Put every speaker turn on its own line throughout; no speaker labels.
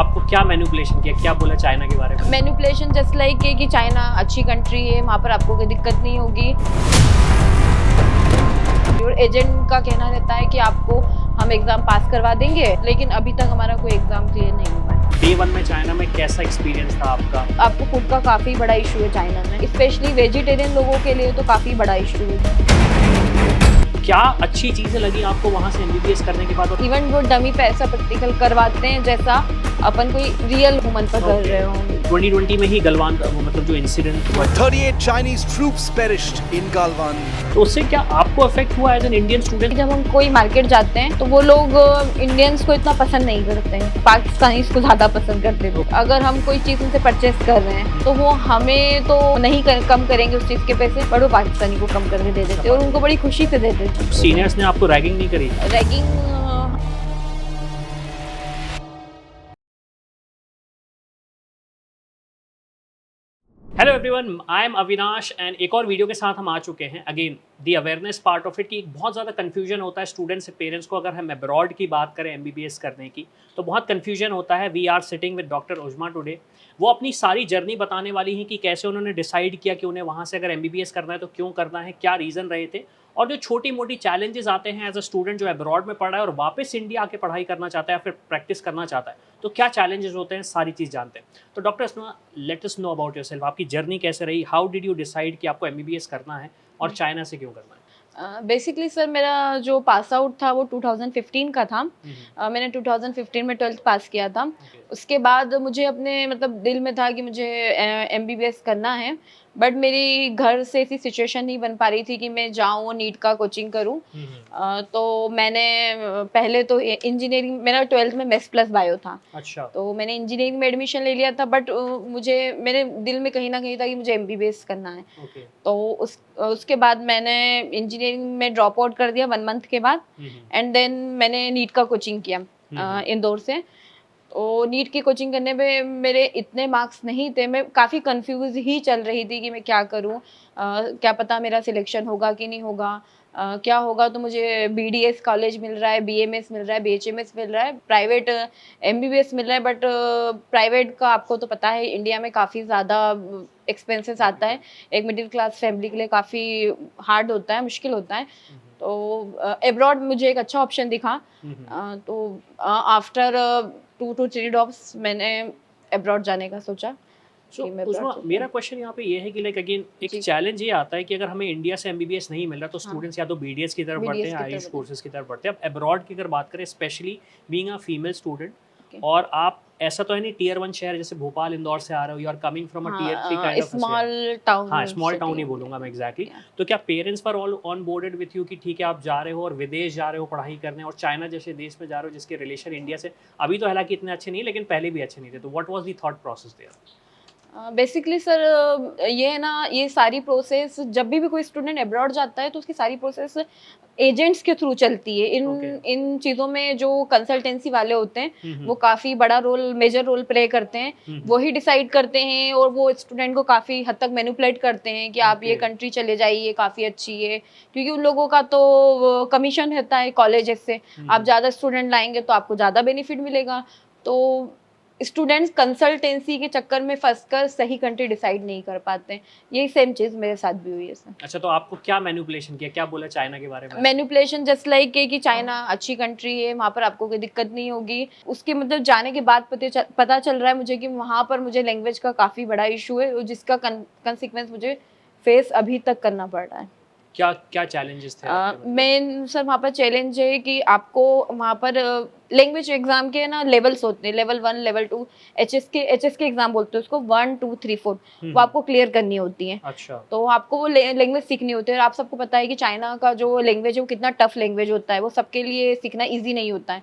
आपको क्या मैनिपुलेशन किया, क्या बोला चाइना के बारे में?
मैनिपुलेशन जस्ट लाइक कि चाइना अच्छी कंट्री है, वहाँ पर आपको कोई दिक्कत नहीं होगी। और एजेंट का कहना रहता है कि आपको हम एग्जाम पास करवा देंगे, लेकिन अभी तक हमारा कोई एग्जाम क्लियर नहीं हुआ है।
डे 1 में चाइना में कैसा एक्सपीरियंस था आपका?
आपको फूड का काफ़ी बड़ा इशू है चाइना में, स्पेशली वेजिटेरियन लोगों के लिए तो काफ़ी बड़ा इशू है।
क्या अच्छी चीजें लगी आपको वहाँ से एमबीबीएस करने के बाद?
इवन वो डमी पे ऐसा प्रैक्टिकल करवाते हैं जैसा अपन कोई रियल ह्यूमन पर कर रहे होंगे।
2020 में ही गलवान वो मतलब जो इंसिडेंट हुआ,
38 Chinese troops perished in Galwan.
तो उससे क्या आपको अफेक्ट हुआ एज एन इंडियन स्टूडेंट?
जब हम कोई मार्केट जाते हैं तो वो लोग इंडियंस को इतना पसंद नहीं करते हैं, पाकिस्तानीज को ज़्यादा पसंद करते हैं। अगर हम कोई चीज़ उनसे परचेस कर रहे हैं तो वो हमें तो नहीं कम करेंगे उस चीज़ के पैसे, पर वो पाकिस्तानी को कम करके दे देते और उनको बड़ी खुशी से दे देते।
सीनियर्स ने आपको रैगिंग नहीं करी?
Ragging
hello everyone, I am Avinash and एक और वीडियो के साथ हम आ चुके हैं। Again the awareness part of it कि बहुत ज़्यादा कन्फ्यूजन होता है स्टूडेंट्स से पेरेंट्स को। अगर हम अब्रॉड की बात करें एमबीबीएस करने की तो बहुत कन्फ्यूजन होता है। We are sitting with doctor Uzma today. वो अपनी सारी जर्नी बताने वाली हैं कि कैसे उन्होंने डिसाइड किया कि उन्हें वहाँ से अगर एमबीबीएस करना है तो क्यों करना है, क्या रीज़न रहे थे, और जो छोटी मोटी चैलेंजेस आते हैं एज अ स्टूडेंट जो अब्रॉड में पढ़ रहा है और वापस इंडिया आके पढ़ाई करना चाहता है या फिर प्रैक्टिस करना चाहता है, तो क्या चैलेंजेस होते हैं, सारी चीज़ जानते हैं। तो doctor Usma, let us know about yourself. आपकी जर्नी कैसे रही? हाउ डिड यू डिसाइड कि आपको एमबीबीएस करना है और चाइना से क्यों करना है?
बेसिकली सर मेरा जो पास आउट था वो 2015 का था। मैंने 2015 में 12th पास किया था। उसके बाद मुझे अपने मतलब दिल में था कि मुझे एमबीबीएस करना है, बट मेरी घर से ऐसी सिचुएशन नहीं बन पा रही थी कि मैं जाऊँ नीट का कोचिंग करूँ। तो मैंने पहले तो इंजीनियरिंग, मेरा 12th में मैथ्स प्लस बायो था।
अच्छा।
तो मैंने इंजीनियरिंग में एडमिशन ले लिया था, बट मुझे मेरे दिल में कहीं ना कहीं था कि मुझे एमबीबीएस करना है। तो उसके बाद मैंने इंजीनियरिंग में ड्रॉप आउट कर दिया 1 मंथ के बाद, एंड देन मैंने नीट का कोचिंग किया इंदौर से। तो नीट की कोचिंग करने में मेरे इतने मार्क्स नहीं थे, मैं काफ़ी कंफ्यूज ही चल रही थी कि मैं क्या करूं, क्या पता मेरा सिलेक्शन होगा कि नहीं होगा, क्या होगा। तो मुझे बीडीएस कॉलेज मिल रहा है, बीएमएस मिल रहा है, बीएचएमएस मिल रहा है, प्राइवेट एमबीबीएस मिल रहा है, बट प्राइवेट का आपको तो पता है इंडिया में काफ़ी ज़्यादा एक्सपेंसेस आता है। एक मिडिल क्लास फैमिली के लिए काफ़ी हार्ड होता है, मुश्किल होता है। तो अब्रॉड मुझे एक अच्छा ऑप्शन दिखा। तो आफ्टर 2 to 3 ड्रॉप्स मैंने अब्रॉड जाने का सोचा।
मेरा क्वेश्चन यहाँ पे ये है कि लाइक अगेन एक चैलेंज ये आता है कि अगर हमें इंडिया से एमबीबीएस नहीं मिल रहा तो स्टूडेंट्स या तो बीडीएस की तरफ बढ़ते हैं, आईएलटीएस कोर्सेज की तरफ बढ़ते हैं। अब अब्रॉड की अगर बात करें, specially being a female student, और आप ऐसा तो है नहीं टियर 1 शहर जैसे भोपाल इंदौर से आ रहे हो, you are coming from a tier 3 kind of
small town.
हाँ, स्मॉल टाउन ही बोलूंगा मैं एग्जैक्टली। तो क्या पेरेंट्स पर all onboarded with you कि ठीक है आप जा रहे हो और विदेश जा रहे हो पढ़ाई करने और चाइना जैसे देश में जा रहे हो जिसके रिलेशन इंडिया से अभी तो हालांकि इतने अच्छे नहीं लेकिन पहले भी अच्छे नहीं थे, तो what was the thought process there?
Basically sir ये है ना, ये सारी प्रोसेस जब भी कोई स्टूडेंट अब्रॉड जाता है तो उसकी सारी प्रोसेस एजेंट्स के थ्रू चलती है। इन चीज़ों में जो कंसल्टेंसी वाले होते हैं वो काफ़ी बड़ा रोल, मेजर रोल प्ले करते हैं। वही डिसाइड करते हैं और वो स्टूडेंट को काफ़ी हद तक मैनिपुलेट करते हैं कि आप ये कंट्री चले जाइए, काफ़ी अच्छी है, क्योंकि उन लोगों का तो कमीशन रहता है कॉलेजेस से। आप ज़्यादा स्टूडेंट लाएंगे तो आपको ज़्यादा बेनिफिट मिलेगा। तो स्टूडेंट्स कंसल्टेंसी के चक्कर में फंसकर सही कंट्री डिसाइड नहीं कर पाते हैं। यही सेम चीज़ मेरे साथ भी हुई है सर।
अच्छा, तो आपको क्या मैनिपुलेशन किया, क्या बोला चाइना के बारे में?
मैनिपुलेशन जस्ट लाइक कि चाइना अच्छी कंट्री है, वहाँ पर आपको कोई दिक्कत नहीं होगी। उसके मतलब जाने के बाद पता चल रहा है मुझे कि वहाँ पर मुझे लैंग्वेज का काफ़ी बड़ा इशू है, जिसका कंसिक्वेंस मुझे फेस अभी तक करना पड़ रहा है।
क्या क्या चैलेंजेस थे आपके मतलब?
मेन सर वहाँ पर चैलेंज है कि आपको वहाँ पर लैंग्वेज एग्जाम के ना लेवल्स होते हैं, लेवल 1, लेवल 2, एचएस के एग्जाम बोलते हैं उसको, 1, 2, 3, 4 वो आपको क्लियर करनी होती है।
अच्छा।
तो आपको वो लैंग्वेज सीखनी होती है, और आप सबको पता है कि चाइना का जो लैंग्वेज है वो कितना टफ लैंग्वेज होता है, वो सबके लिए सीखना ईजी नहीं होता है।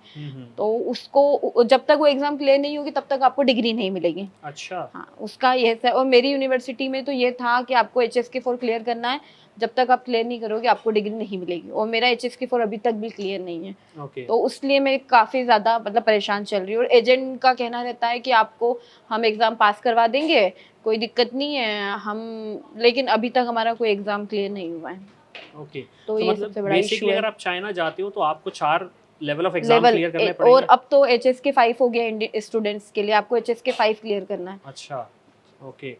तो उसको जब तक वो एग्जाम क्लियर नहीं होगी तब तक आपको डिग्री नहीं मिलेगी।
अच्छा।
हाँ, उसका ये है। और मेरी यूनिवर्सिटी में तो ये था कि आपको HSK4 क्लियर करना है, जब तक आप क्लियर नहीं करोगे आपको डिग्री नहीं मिलेगी, और मेरा HSK4 अभी तक भी क्लियर नहीं है। तो उसलिए मैं काफ़ी ज़्यादा मतलब परेशान चल रही हूँ, और एजेंट का कहना रहता है कि आपको हम एग्ज़ाम पास करवा देंगे, कोई दिक्कत नहीं है हम, लेकिन अभी तक हमारा कोई एग्ज़ाम क्लियर नहीं हुआ है।
ओके,
तो ये
मतलब
सबसे बड़ा इशू
बेसिकली
है।
अगर आप चाइना जाते हो तो आपको 4 level of exam
level
clear करने
और
पड़ेंगे?
अब तो HSK 5 हो गया स्टूडेंट्स के लिए, आपको HSK 5 क्लियर करना है।
अच्छा, ओके।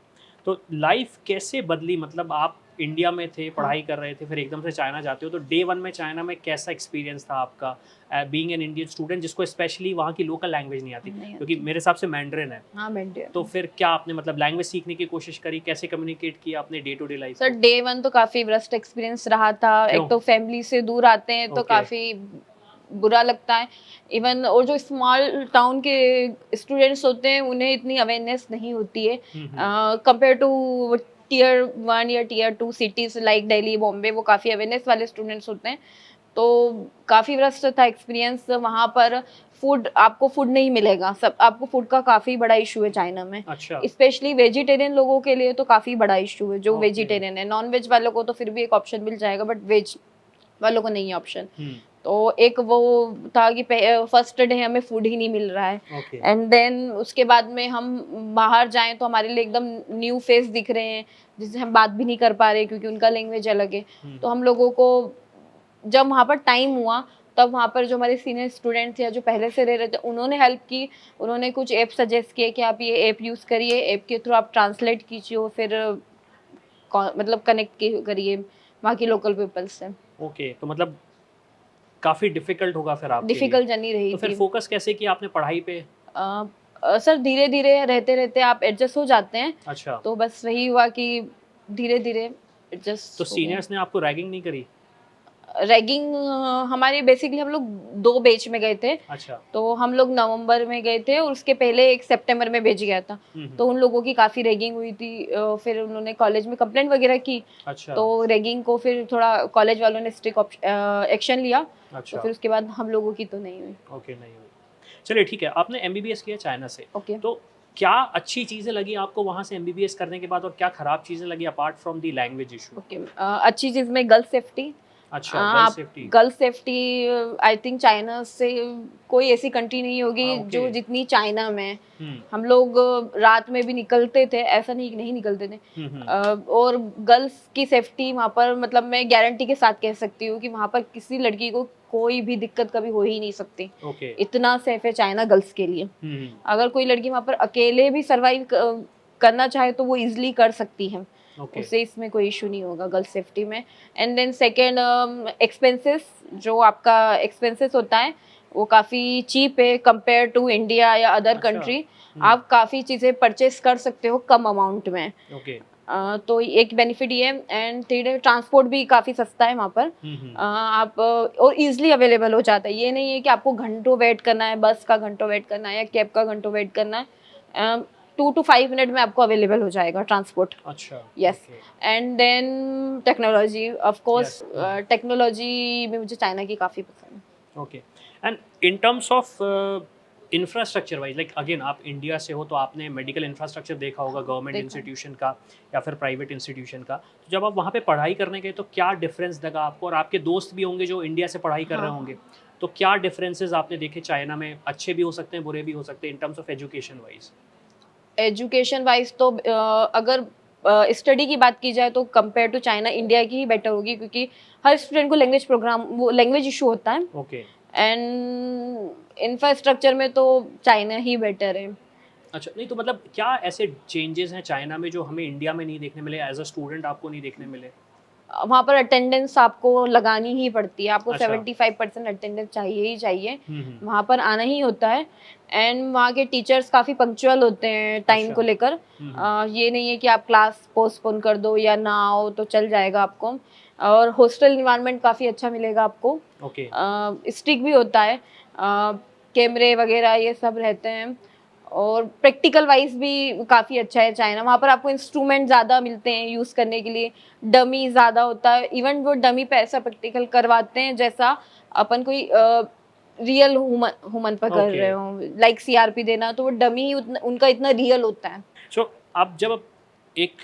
तो लाइफ कैसे बदली, मतलब आप इंडिया में थे, पढ़ाई कर रहे थे, फिर एकदम से चाइना जाते हो, तो डे वन में चाइना में कैसा एक्सपीरियंस था आपका बीइंग एन इंडियन स्टूडेंट जिसको स्पेशली वहाँ की लोकल लैंग्वेज नहीं आती,
नहीं
क्योंकि
आती।
मेरे हिसाब से मैंड्रिन है।
हाँ मैंडेटरी।
तो फिर क्या आपने मतलब लैंग्वेज सीखने की कोशिश करी, कैसे कम्युनिकेट किया अपने day to day life
sir
को?
डे 1 तो काफी वर्स्ट एक्सपीरियंस रहा था।
क्यों?
एक तो फैमिली से दूर आते हैं तो
ओके।
काफी बुरा लगता है। इवन और जो स्मॉल टाउन के स्टूडेंट्स होते हैं उन्हें इतनी अवेयरनेस नहीं होती है कंपेयर टू Tier 1 या Tier 2 cities like Delhi, Bombay. वो काफी अवेयरनेस वाले स्टूडेंट्स होते हैं, तो काफी वर्स्ट था एक्सपीरियंस वहाँ पर। आपको फूड नहीं मिलेगा, सब आपको फूड का काफी बड़ा इशू है चाइना में।
अच्छा।
स्पेशली वेजिटेरियन लोगों के लिए तो काफी बड़ा इशू है, जो
Okay.
वेजिटेरियन है। नॉन वेज वालों को तो फिर भी एक ऑप्शन मिल जाएगा, बट वेज वालों को नहीं है ऑप्शन। तो एक वो था कि फर्स्ट डे हमें फूड ही नहीं मिल रहा है,
ओके।
एंड देन उसके बाद में हम बाहर जाएं तो हमारे लिए एकदम न्यू फेस दिख रहे हैं जिससे हम बात भी नहीं कर पा रहे क्योंकि उनका लैंग्वेज अलग है। तो हम लोगों को जब वहाँ पर टाइम हुआ तब वहाँ पर जो हमारे सीनियर स्टूडेंट्स या जो पहले से रह रहे थे उन्होंने हेल्प की। उन्होंने कुछ ऐप सजेस्ट किए कि आप ये ऐप यूज़ करिए, ऐप के थ्रू आप ट्रांसलेट कीजिए और फिर मतलब कनेक्ट करिए वहाँ की लोकल पीपल्स से।
ओके, तो मतलब काफी डिफिकल्ट होगा फिर आपके लिए।
डिफिकल्ट जर्नी रही
तो फिर
थी।
फोकस कैसे किया आपने पढ़ाई पे?
सर धीरे धीरे रहते रहते आप एडजस्ट हो जाते हैं।
अच्छा।
तो बस वही हुआ कि धीरे धीरे एडजस्ट।
तो सीनियर्स ने आपको रैगिंग नहीं करी?
रैगिंग हमारे बेसिकली हम लोग 2 बैच में गए थे।
अच्छा।
तो हम लोग नवंबर में गए थे और उसके पहले एक सितंबर में भेज गया था। तो उन लोगों की काफ़ी रैगिंग हुई थी। फिर उन्होंने कॉलेज में कंप्लेंट वगैरह की।
अच्छा।
तो रैगिंग को फिर थोड़ा कॉलेज वालों ने स्ट्रिक्ट एक्शन लिया।
अच्छा।
तो फिर उसके बाद हम लोगों की तो नहीं हुई।
ओके, नहीं हुई। चलिए ठीक है, आपने एमबीबीएस किया चाइना से,
ओके।
तो क्या अच्छी चीज़ें लगी आपको वहाँ से एमबीबीएस करने के बाद, और क्या खराब चीज़ें लगी apart from the language issue?
Okay. अच्छी चीज़ में गर्ल सेफ्टी।
अच्छा, गर्ल
आप
safety.
Girl safety I think China से कोई ऐसी कंट्री नहीं होगी
हाँ, okay.
जो जितनी चाइना में।
हम्म।
हम लोग रात में भी निकलते थे, ऐसा नहीं कि नहीं निकलते थे। और गर्ल्स की सेफ्टी वहाँ पर मतलब मैं गारंटी के साथ कह सकती हूँ कि वहाँ पर किसी लड़की को कोई भी दिक्कत कभी हो ही नहीं सकती।
ओके।
इतना सेफ है चाइना गर्ल्स के लिए। अगर कोई लड़की वहाँ पर अकेले भी सर्वाइव करना चाहे तो वो इजिली कर सकती है।
ओके।
उससे इसमें कोई इशू नहीं होगा गर्ल सेफ्टी में। एंड देन सेकेंड, एक्सपेंसेस, जो आपका एक्सपेंसेस होता है वो काफ़ी चीप है कंपेयर टू इंडिया या अदर
अच्छा।
कंट्री। आप काफ़ी चीज़ें परचेस कर सकते हो कम अमाउंट में।
ओके।
तो एक बेनिफिट ये है। एंड थर्ड, ट्रांसपोर्ट भी काफ़ी सस्ता है वहाँ पर। आप और इजीली अवेलेबल हो जाता है। ये नहीं है कि आपको घंटों वेट करना है, बस का घंटों वेट करना है या कैब का घंटों वेट करना है। 2 to 5 मिनट में आपको अवेलेबल हो जाएगा ट्रांसपोर्ट।
अच्छा।
Yes. And then technology, of course
Yes.
Technology में मुझे चाइना की काफ़ी पसंद है।
Okay. And in terms of infrastructure wise, like again आप इंडिया से हो तो आपने मेडिकल इंफ्रास्ट्रक्चर देखा होगा गवर्नमेंट
देखा।
इंस्टीट्यूशन का या फिर प्राइवेट इंस्टीट्यूशन का। तो जब आप वहाँ पे पढ़ाई करने गए तो क्या डिफरेंस लगा आपको? और आपके दोस्त भी होंगे जो इंडिया से पढ़ाई कर रहे
हाँ।
होंगे, तो क्या डिफरेंसेस आपने देखे चाइना में? अच्छे भी हो सकते हैं, बुरे भी हो सकते हैं इन terms of education wise.
Education wise तो अगर स्टडी की बात की जाए तो कंपेयर टू चाइना इंडिया की ही बेटर होगी, क्योंकि हर स्टूडेंट को लैंग्वेज इशू होता है।
ओके।
एंड इंफ्रास्ट्रक्चर में तो चाइना ही बेटर है।
अच्छा, नहीं तो मतलब क्या ऐसे चेंजेस हैं चाइना में जो हमें इंडिया में नहीं देखने मिले, एज अ स्टूडेंट आपको नहीं देखने मिले?
वहाँ पर अटेंडेंस आपको लगानी ही पड़ती है। आपको
अच्छा।
75% अटेंडेंस चाहिए ही चाहिए। वहाँ पर आना ही होता है। एंड वहाँ के टीचर्स काफ़ी पंक्चुअल होते हैं टाइम
अच्छा।
को लेकर। ये नहीं है कि आप क्लास पोस्टपोन कर दो या ना आओ तो चल जाएगा आपको। और हॉस्टल इन्वायरमेंट काफ़ी अच्छा मिलेगा आपको।
ओके।
स्ट्रिक्ट भी होता है, कैमरे वगैरह ये सब रहते हैं। और प्रैक्टिकल वाइज भी काफ़ी अच्छा है चाइना। वहाँ पर आपको इंस्ट्रूमेंट ज़्यादा मिलते हैं यूज़ करने के लिए, डमी ज़्यादा होता है। इवन वो डमी पे ऐसा प्रैक्टिकल करवाते हैं जैसा अपन कोई रियल हुमन पर कर
Okay.
रहे हो, लाइक CRP देना, तो वो डमी ही उनका इतना रियल होता है।
सो आप जब एक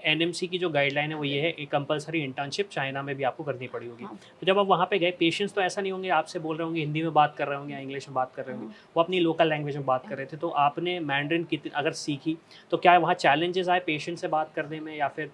एनएमसी की जो गाइडलाइन है वो ये है, एक कंपलसरी इंटर्नशिप चाइना में भी आपको करनी पड़ी होगी।
हाँ।
तो जब आप वहाँ पे गए, पेशेंट्स तो ऐसा नहीं होंगे आपसे बोल रहे होंगे, हिंदी में बात कर रहे होंगे या इंग्लिश में बात कर रहे होंगे, वो अपनी लोकल लैंग्वेज में बात कर रहे थे। तो आपने मैंड्रिन कितनी अगर सीखी तो क्या वहाँ चैलेंजेस आए पेशेंट से बात करने में, या फिर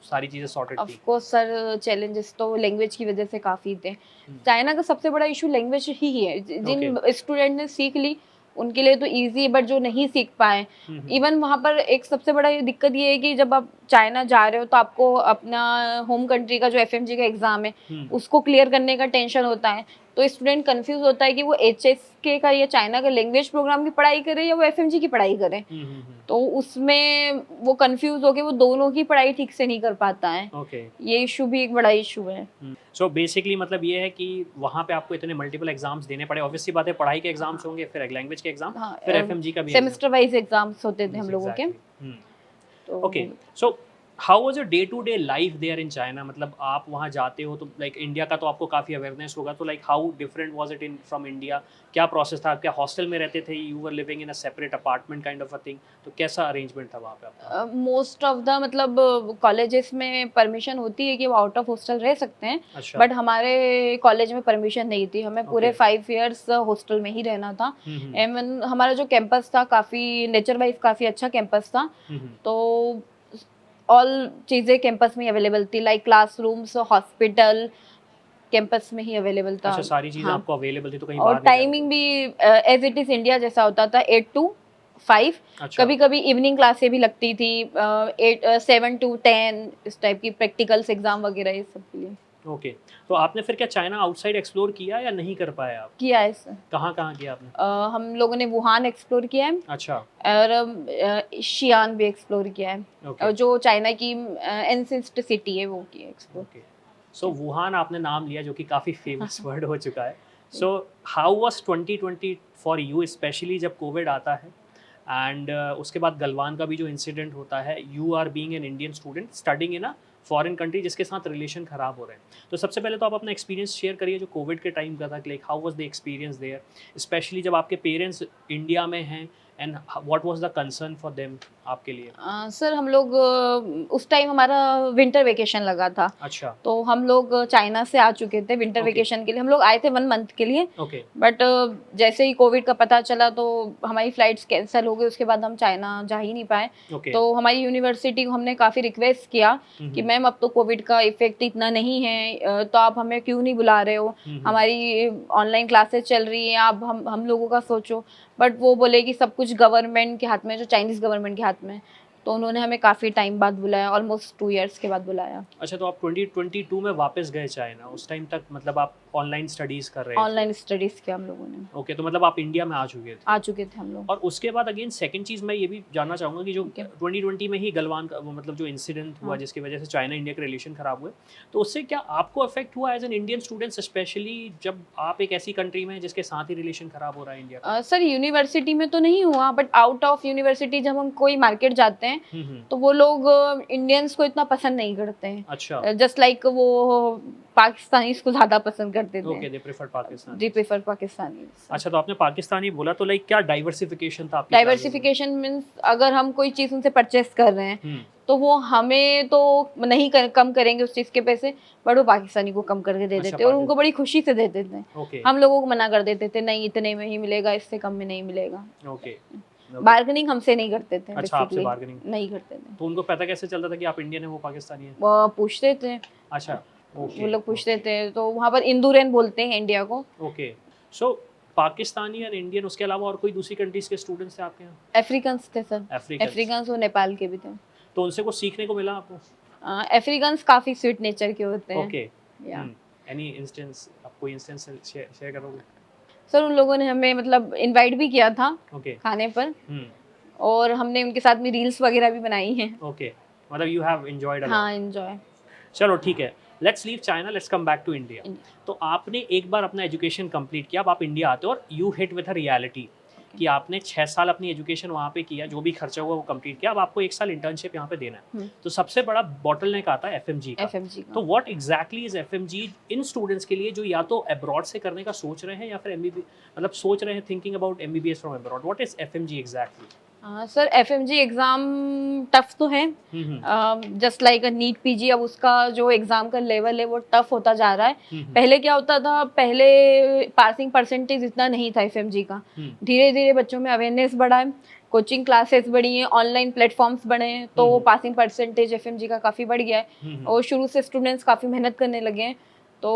सारी चीजें सॉर्टेड
ऑफ
थी?
कोर्स सर, चैलेंजेस तो लैंग्वेज की वजह से काफ़ी थे। चाइना का सबसे बड़ा इशू लैंग्वेज ही है। जिन स्टूडेंट ने सीख ली उनके लिए तो इजी है, बट जो नहीं सीख पाए, इवन वहाँ पर एक सबसे बड़ा दिक्कत ये है कि जब आप चाइना जा रहे हो तो आपको अपना होम कंट्री का जो एफएमजी का एग्जाम है उसको क्लियर करने का टेंशन होता है। तो स्टूडेंट कंफ्यूज होता है कि वो एचएसके का या चाइना का लैंग्वेज प्रोग्राम की पढ़ाई करे या वो एफएमजी की पढ़ाई करे। तो उसमें वो कंफ्यूज होके वो दोनों की पढ़ाई ठीक से नहीं कर पाता है। ये इशू भी एक बड़ा इशू है।
सो बेसिकली मतलब ये है कि वहाँ पे आपको इतने मल्टीपल एग्जाम्स देने पड़े। ऑब्वियसली बात है, पढ़ाई के एग्जाम्स होंगे, फिर लैंग्वेज के एग्जाम,
हाँ,
फिर एफएमजी का भी
सेमेस्टर वाइज एग्जाम्स होते थे हम लोगों के।
Okay, so how was your day to day life there in China? मतलब आप वहाँ जाते हो तो लाइक इंडिया का तो आपको काफ़ी अवेयरनेस होगा, तो like how different was it in from India? क्या प्रोसेस था? क्या हॉस्टल में रहते थे? You were living in a separate apartment kind of a thing? तो कैसा अरेंजमेंट था वहाँ पे आपका?
मोस्ट ऑफ द मतलब कॉलेजेस में परमिशन होती है कि वो आउट ऑफ हॉस्टल रह सकते हैं।
अच्छा।
बट हमारे कॉलेज में परमिशन नहीं थी, हमें पूरे 5 इयर्स हॉस्टल में ही रहना था। एवं हमारा जो कैंपस था काफ़ी नेचर वाइज काफ़ी अच्छा कैंपस था। तो ऑल चीज़ें कैंपस में ही अवेलेबल थी, लाइक क्लासरूम्स, हॉस्पिटल कैंपस में ही अवेलेबल था।
अच्छा, सारी चीज़ आपको अवेलेबल थी, तो कहीं
और
बाहर नहीं जाना
टाइमिंग भी एज इट इज़ इंडिया जैसा होता था, 8 to 5।
अच्छा।
कभी कभी इवनिंग क्लासें भी लगती थी, 7 to 10 इस टाइप की, प्रैक्टिकल्स एग्जाम वगैरह ये सब के लिए।
ओके, तो आपने फिर क्या चाइना आउटसाइड एक्सप्लोर किया या नहीं कर पाए आप?
किया है सर।
कहाँ कहाँ किया आपने?
हम लोगों ने वुहान एक्सप्लोर किया है।
अच्छा।
और शियान भी एक्सप्लोर किया है।
Okay.
और जो चाइना की एंसेस्ट सिटी है वो की एक्सप्लोर।
ओके, सो वुहान आपने नाम लिया जो कि काफ़ी फेमस वर्ड हो चुका है। सो how was 2020 for you, specially जब कोविड आता है एंड उसके बाद गलवान का भी जो इंसिडेंट होता है, you are being an Indian student studying in a foreign country जिसके साथ रिलेशन ख़राब हो रहे हैं। तो सबसे पहले तो आप अपना एक्सपीरियंस शेयर करिए जो कोविड के टाइम का था, like how was the experience there, especially जब आपके पेरेंट्स इंडिया में हैं, and what was the concern for them आपके लिए?
सर हम लोग उस टाइम हमारा विंटर वेकेशन लगा था।
अच्छा।
तो हम लोग चाइना से आ चुके थे विंटर वेकेशन के लिए। हम लोग आए थे 1 मंथ के लिए।
ओके।
बट जैसे ही कोविड का पता चला तो हमारी फ्लाइट्स कैंसिल हो गई, उसके बाद हम चाइना जा ही नहीं पाए। तो हमारी यूनिवर्सिटी को हमने काफ़ी रिक्वेस्ट किया कि मैम अब तो कोविड का इफेक्ट इतना नहीं है, तो आप हमें क्यों नहीं बुला रहे हो, हमारी ऑनलाइन क्लासेस चल रही हैं, आप हम लोगों का सोचो। बट वो बोले कि सब कुछ गवर्नमेंट के हाथ में, जो चाइनीज़ गवर्नमेंट के हाथ में। तो उन्होंने हमें काफ़ी टाइम बाद बुलाया, ऑलमोस्ट 2 इयर्स के बाद बुलाया।
अच्छा, तो आप 2022 में वापस गए चाइना, उस टाइम तक मतलब आप ऑनलाइन स्टडीज़ कर रहे थे?
ऑनलाइन स्टडीज़ किया हम लोगों ने।
ओके, तो मतलब आप इंडिया में आ चुके थे?
आ चुके थे हम लोग।
और उसके बाद अगेन सेकंड चीज़ मैं ये भी जानना चाहूँगा कि जो 2020 में ही गलवान का वो मतलब जो इंसिडेंट हुआ जिसकी वजह से चाइना इंडिया के रिलेशन ख़राब हुए, तो उससे क्या आपको अफेक्ट हुआ as an Indian student, especially जब आप एक ऐसी कंट्री में हैं जिसके साथ ही रिलेशन ख़राब हो रहा है इंडिया का?
सर यूनिवर्सिटी में तो नहीं हुआ, बट आउट ऑफ यूनिवर्सिटी जब हम कोई मार्केट जाते हैं तो वो लोग इंडियंस को इतना पसंद नहीं करते हैं।
अच्छा।
जस्ट लाइक वो पाकिस्तानी को ज़्यादा पसंद करते थे।
Okay, they prefer Pakistan.
जी प्रेफर पाकिस्तानी।
अच्छा, तो आपने पाकिस्तानी बोला, तो लाइक क्या डाइवर्सिफिकेशन था आपकी?
डाइवर्सिफिकेशन मीन्स अगर हम कोई चीज़ उनसे परचेस कर रहे हैं तो वो हमें तो नहीं कम करेंगे उस चीज़ के पैसे, बट वो पाकिस्तानी को कम करके दे देते और उनको बड़ी खुशी से दे देते हैं। हम लोगों को मना कर देते थे, नहीं इतने में ही मिलेगा, इससे कम में नहीं मिलेगा।
ओके।
बार्गेनिंग हमसे नहीं करते थे।
अच्छा, आपसे बार्गेनिंग
नहीं करते थे।
तो उनको पता कैसे चलता था कि आप इंडियन है वो पाकिस्तानी है?
वो पूछते थे।
अच्छा, ओके।
वो लोग पूछते थे, तो वहाँ पर इंदुरन बोलते हैं इंडिया को।
ओके, सो पाकिस्तानी और इंडियन, उसके अलावा और कोई दूसरी कंट्रीज के स्टूडेंट्स थे आपके यहाँ?
अफ्रीकन्स थे सर। अफ्रीकन्स और नेपाल के भी थे।
तो उनसे कुछ सीखने को मिला आपको?
अफ्रीकन्स काफ़ी स्वीट नेचर के होते हैं।
ओके, एनी इंस्टेंस, आप कोई इंस्टेंस शेयर करोगे?
सर उन लोगों ने हमें मतलब इनवाइट भी किया था खाने पर, और हमने उनके साथ में रील्स वगैरह भी बनाई हैं।
ओके, मतलब you have enjoyed a lot.
हाँ, एंजॉय।
चलो ठीक है, let's leave China, let's come back to India. तो आपने एक बार अपना एजुकेशन कंप्लीट किया, अब आप इंडिया आते हो और you hit with a reality कि आपने 6 साल अपनी एजुकेशन वहाँ पे किया, जो भी खर्चा हुआ वो कंप्लीट किया, अब आपको 1 साल इंटर्नशिप यहाँ पे देना है। तो सबसे बड़ा बॉटलनेक आता है एफएमजी का। तो what exactly is FMG in students के लिए जो या तो अब्रॉड से करने का सोच रहे हैं या फिर एमबीबी मतलब सोच रहे हैं, thinking about MBBS from abroad, what is FMG exactly?
Sir FMG exam tough तो है, just like a NEET PG. अब उसका जो एग्ज़ाम का लेवल है वो टफ होता जा रहा है। पहले क्या होता था, पहले पासिंग परसेंटेज इतना नहीं था एफएमजी का। धीरे धीरे बच्चों में अवेयरनेस बढ़ा है, कोचिंग क्लासेस बढ़ी हैं, ऑनलाइन प्लेटफॉर्म्स बने हैं, तो पासिंग परसेंटेज एफएमजी का काफ़ी बढ़ गया है और शुरू से स्टूडेंट्स काफ़ी मेहनत करने लगे हैं। तो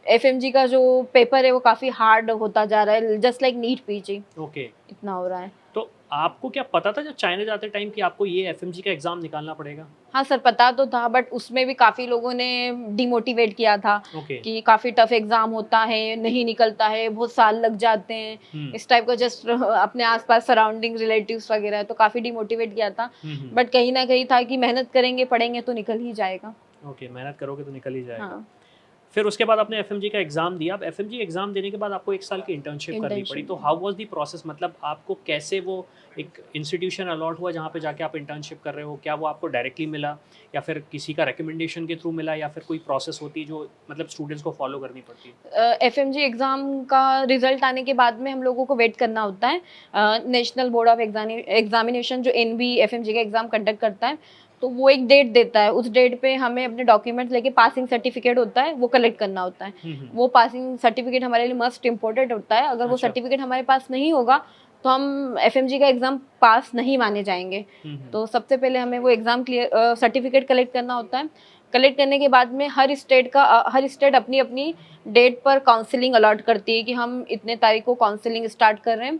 एफएमजी का जो पेपर है वो काफ़ी हार्ड होता जा रहा है, just like NEET PG
okay.
इतना हो रहा है।
तो आपको क्या पता था जब चाइना जाते टाइम कि आपको ये एफएमजी का एग्जाम निकालना पड़ेगा?
हाँ सर, पता तो था, बट उसमें भी काफ़ी लोगों ने डिमोटिवेट किया था
ओके।
कि काफ़ी टफ एग्जाम होता है, नहीं निकलता है, बहुत साल लग जाते हैं, इस टाइप का जस्ट अपने आसपास सराउंडिंग रिलेटिव्स वगैरह, तो काफ़ी डिमोटिवेट किया था। बट कहीं ना कहीं था कि मेहनत करेंगे, पढ़ेंगे तो निकल ही जाएगा।
ओके, मेहनत करोगे तो निकल ही जाएगा।
हाँ।
फिर उसके बाद आपने एफएमजी का एग्जाम दिया। अब एफएमजी एग्जाम देने के बाद आपको 1 साल की इंटर्नशिप करनी पड़ी। तो हाउ वाज द प्रोसेस, मतलब आपको कैसे वो एक इंस्टीट्यूशन अलॉट हुआ जहाँ पे जाके आप इंटर्नशिप कर रहे हो? क्या वो आपको डायरेक्टली मिला या फिर किसी का रिकमेंडेशन के थ्रू मिला, या फिर कोई प्रोसेस होती है जो मतलब स्टूडेंट्स को फॉलो करनी पड़ती है?
एफएमजी एग्ज़ाम का रिजल्ट आने के बाद में हम लोगों को वेट करना होता है। नेशनल बोर्ड ऑफ एग्जामिनेशन जो एनबी एफएमजी का एग्ज़ाम कंडक्ट करता है, तो वो एक डेट देता है। उस डेट पे हमें अपने डॉक्यूमेंट्स लेके पासिंग सर्टिफिकेट होता है वो कलेक्ट करना होता है। वो पासिंग सर्टिफिकेट हमारे लिए मस्ट इम्पोर्टेंट होता है। अगर वो
अच्छा।
सर्टिफिकेट हमारे पास नहीं होगा तो हम एफएमजी का एग्ज़ाम पास नहीं माने जाएंगे। तो सबसे पहले हमें वो एग्ज़ाम क्लियर सर्टिफिकेट कलेक्ट करना होता है। कलेक्ट करने के बाद में हर स्टेट अपनी अपनी डेट पर काउंसलिंग अलॉट करती है कि हम इतने तारीख को काउंसलिंग स्टार्ट कर रहे हैं।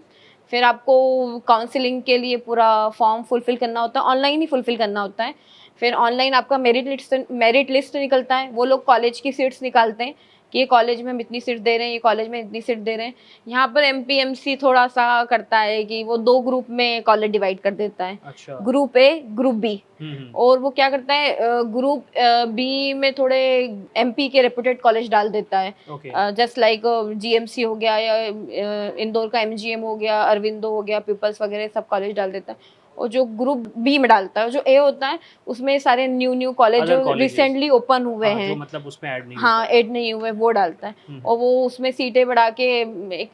फिर आपको काउंसलिंग के लिए पूरा फॉर्म फुलफिल करना होता है, ऑनलाइन ही फुलफिल करना होता है। फिर ऑनलाइन आपका मेरिट लिस्ट निकलता है। वो लोग कॉलेज की सीट्स निकालते हैं कि ये कॉलेज में हम इतनी सीट दे रहे हैं, ये कॉलेज में इतनी सीट दे रहे हैं। यहाँ पर एमपीएमसी थोड़ा सा करता है कि वो 2 ग्रुप में कॉलेज डिवाइड कर देता है।
अच्छा।
Group A, group B. और वो क्या करता है, ग्रुप बी में थोड़े एमपी के रेपुटेड कॉलेज डाल देता है, जस्ट लाइक जीएमसी हो गया या इंदौर का एमजीएम हो गया, अरविंदो हो गया, पीपल्स वगैरह सब कॉलेज डाल देता है। और जो ग्रुप बी में डालता है, जो ए होता है, उसमें सारे न्यू कॉलेज जो रिसेंटली ओपन हुए हैं,
जो मतलब उसमें ऐड नहीं
हाँ ऐड नहीं हुए, वो डालता है। और वो उसमें सीटें बढ़ा के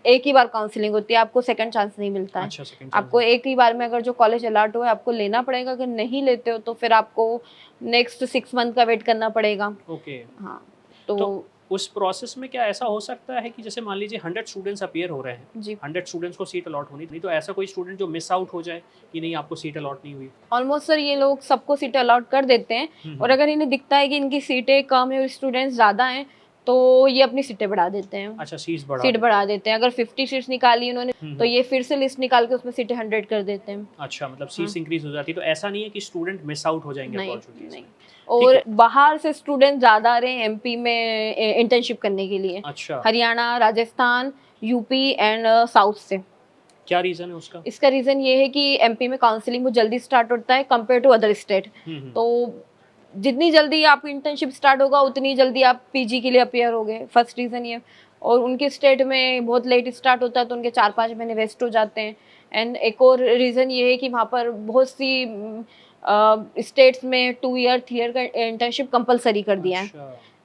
एक ही बार काउंसलिंग होती है, आपको सेकंड चांस नहीं मिलता है।
अच्छा,
आपको एक ही बार में अगर जो कॉलेज अलॉट हुआ है आपको लेना पड़ेगा। अगर नहीं लेते हो तो फिर आपको नेक्स्ट 6 मंथ का वेट करना पड़ेगा।
ओके।
हाँ, तो
उस प्रोसेस में क्या ऐसा हो सकता है कि जैसे मान लीजिए 100 स्टूडेंट्स अपीयर हो रहे हैं
जी,
100 स्टूडेंट्स को सीट अलॉट होनी थी, तो ऐसा कोई स्टूडेंट जो मिस आउट हो जाए कि नहीं आपको सीट अलॉट नहीं हुई?
ऑलमोस्ट सर ये लोग सबको सीटें अलॉट कर देते हैं। और अगर इन्हें दिखता है कि इनकी सीटें कम है और स्टूडेंट्स ज़्यादा हैं तो ये अपनी सीटें बढ़ा देते हैं।
अच्छा, सीट
बढ़ा देते हैं। अगर 50 सीट्स निकाली उन्होंने तो ये फिर से लिस्ट निकाल के उसमें सीटें 100 कर देते हैं।
अच्छा, मतलब सीट्स इंक्रीज हो जाती है। तो ऐसा नहीं है कि स्टूडेंट मिस आउट हो जाएंगे अपॉर्चुनिटीज?
नहीं। और बाहर से स्टूडेंट ज़्यादा आ रहे हैं एमपी में इंटर्नशिप करने के लिए।
अच्छा।
Haryana, Rajasthan, UP and south से।
क्या रीजन है उसका?
इसका रीज़न ये है कि एमपी में काउंसलिंग बहुत जल्दी स्टार्ट होता है कंपेयर टू अदर स्टेट। तो जितनी जल्दी आपकी इंटर्नशिप स्टार्ट होगा उतनी जल्दी आप पीजी के लिए अपेयर होगे, फर्स्ट रीज़न ये। और उनके स्टेट में बहुत लेट स्टार्ट होता है तो उनके 4-5 महीने वेस्ट हो जाते हैं। एंड एक और रीज़न ये है कि वहाँ पर बहुत सी स्टेट्स में 2 ईयर 3 ईयर का इंटर्नशिप कंपलसरी कर दिया है।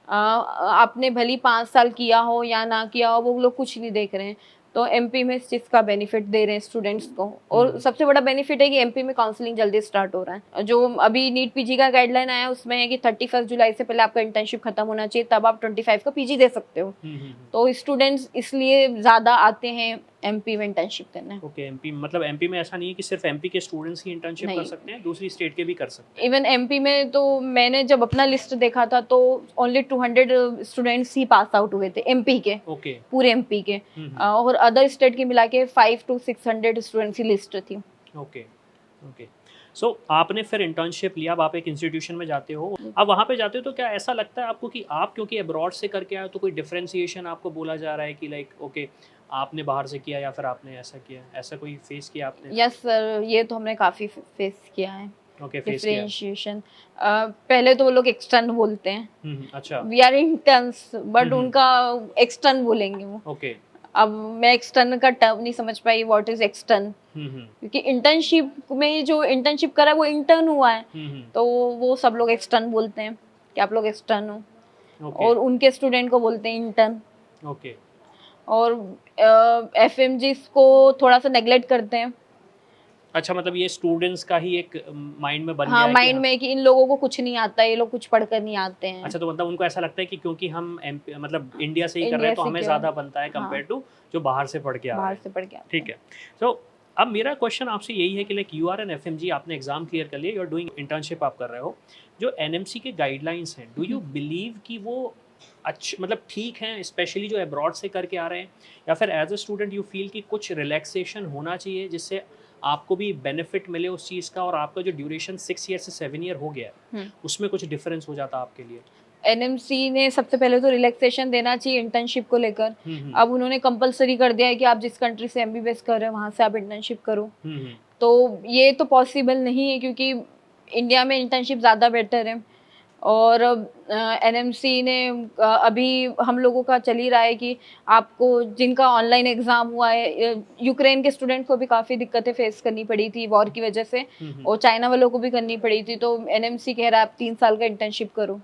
आपने भली 5 साल किया हो या ना किया हो, वो लोग कुछ नहीं देख रहे हैं। तो एमपी में इस चीज़ का बेनिफिट दे रहे हैं स्टूडेंट्स को। और सबसे बड़ा बेनिफिट है कि एमपी में काउंसलिंग जल्दी स्टार्ट हो रहा है। जो अभी नीट पीजी का गाइडलाइन आया है उसमें है कि 31 जुलाई से पहले आपका इंटर्नशिप खत्म होना चाहिए, तब आप 25 का पीजी दे सकते हो। तो स्टूडेंट्स इसलिए ज़्यादा आते हैं एमपी में इंटर्नशिप करने।
ओके, एमपी मतलब एमपी में ऐसा नहीं है कि सिर्फ एमपी के स्टूडेंट्स ही इंटर्नशिप कर सकते हैं, दूसरी स्टेट के भी कर सकते हैं?
इवन एमपी में तो मैंने जब अपना लिस्ट देखा था तो ओनली 200 स्टूडेंट्स ही पास आउट हुए थे एमपी के।
ओके।
पूरे एमपी के। और अदर स्टेट की मिला के 500 to 600 स्टूडेंट्स की लिस्ट थी।
ओके। सो आपने फिर इंटर्नशिप लिया, अब आप एक इंस्टीट्यूशन में जाते हो। अब वहाँ पे जाते हो तो क्या ऐसा लगता है आपको कि आप क्योंकि अब्रॉड से करके आए हो तो कोई डिफरेंशिएशन आपको बोला जा रहा है कि लाइक ओके आपने बाहर से किया या फिर आपने ऐसा किया, ऐसा कोई फेस किया आपने?
यस सर, ये तो हमने काफ़ी फेस किया है।
ओके, फेस किया।
डिफरेंशिएशन पहले तो वो लोग एक्सटर्न बोलते हैं।
अच्छा।
वी आर इंटर्न्स, बट उनका एक्सटर्न बोलेंगे वो।
ओके।
अब मैं एक्सटर्न का टर्म नहीं समझ पाई, व्हाट इज एक्सटर्न। क्योंकि इंटर्नशिप में जो इंटर्नशिप करा वो इंटर्न हुआ है, तो वो सब लोग एक्सटर्न बोलते हैं कि आप लोग एक्सटर्न हो। और उनके स्टूडेंट को बोलते हैं इंटर्न।
ओके।
और एफएमजी को थोड़ा सा नेग्लेक्ट करते हैं।
अच्छा, मतलब ये स्टूडेंट्स का ही एक माइंड में बन गया
हाँ,
है
माइंड में कि इन लोगों को कुछ नहीं आता है, ये लोग कुछ पढ़कर नहीं आते हैं।
अच्छा, तो मतलब उनको ऐसा लगता है कि क्योंकि हम मतलब इंडिया से ही कर रहे हैं तो हमें ज़्यादा बनता है कंपेयर टू जो बाहर से पढ़ के आ रहे हैं।
बाहर से पढ़ के आते हैं।
ठीक है। तो अब मेरा क्वेश्चन आपसे यही है कि like you are an FMG, आपने एग्जाम क्लियर कर लिया, यू आर डूइंग इंटर्नशिप आप कर रहे हो, जो एनएमसी के गाइडलाइंस हैं, डू यू बिलीव कि वो अच्छे मतलब ठीक हैं, स्पेशली जो अब्रॉड से करके आ रहे हैं, या फिर as a student you feel कि कुछ रिलैक्सेशन होना चाहिए जिससे आपको भी बेनिफिट मिले उस चीज़ का, और आपका जो ड्यूरेशन 6 ईयर से 7 ईयर हो गया है उसमें कुछ डिफरेंस हो जाता आपके लिए?
एनएमसी ने सबसे पहले तो रिलैक्सेशन देना चाहिए इंटर्नशिप को लेकर। अब उन्होंने कंपलसरी कर दिया है कि आप जिस कंट्री से एमबीबीएस कर रहे हो वहाँ से आप इंटर्नशिप करो। तो ये तो पॉसिबल नहीं है क्योंकि इंडिया में इंटर्नशिप ज़्यादा बेटर है। और एनएमसी ने अभी हम लोगों का चल ही रहा है कि आपको जिनका ऑनलाइन एग्ज़ाम हुआ है, यूक्रेन के स्टूडेंट को भी काफ़ी दिक्कतें फेस करनी पड़ी थी वॉर की वजह से, और चाइना वालों को भी करनी पड़ी थी। तो एनएमसी कह रहा है आप 3 साल का इंटर्नशिप करो।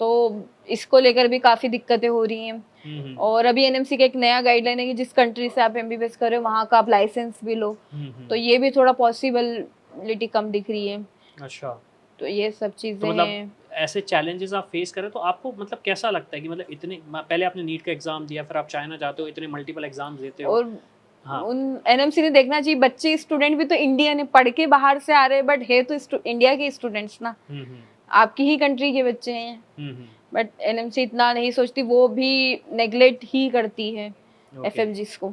तो इसको लेकर भी काफ़ी दिक्कतें हो रही हैं। और अभी एनएमसी का एक नया गाइडलाइन है कि जिस कंट्री से आप एमबीबीएस कर रहे हो वहाँ का आप लाइसेंस भी लो। तो ये भी थोड़ा पॉसिबिलिटी कम दिख रही है।
अच्छा,
तो ये सब चीज़ें
तो मतलब
हैं।
ऐसे चैलेंजेस आप फेस करें तो आपको मतलब कैसा लगता है कि मतलब इतने पहले आपने नीट का एग्जाम दिया, फिर आप चाइना जाते हो, इतने मल्टीपल एग्जाम्स देते हो,
और
हाँ,
उन एनएमसी ने देखना चाहिए, बच्चे स्टूडेंट भी तो इंडियन है, पढ़ के बाहर से आ रहे हैं, बट है तो इंडिया के स्टूडेंट्स ना, आपकी ही कंट्री के बच्चे हैं। बट एनएमसी इतना नहीं सोचती, वो भी नेग्लेक्ट ही करती है एफएमजीज को,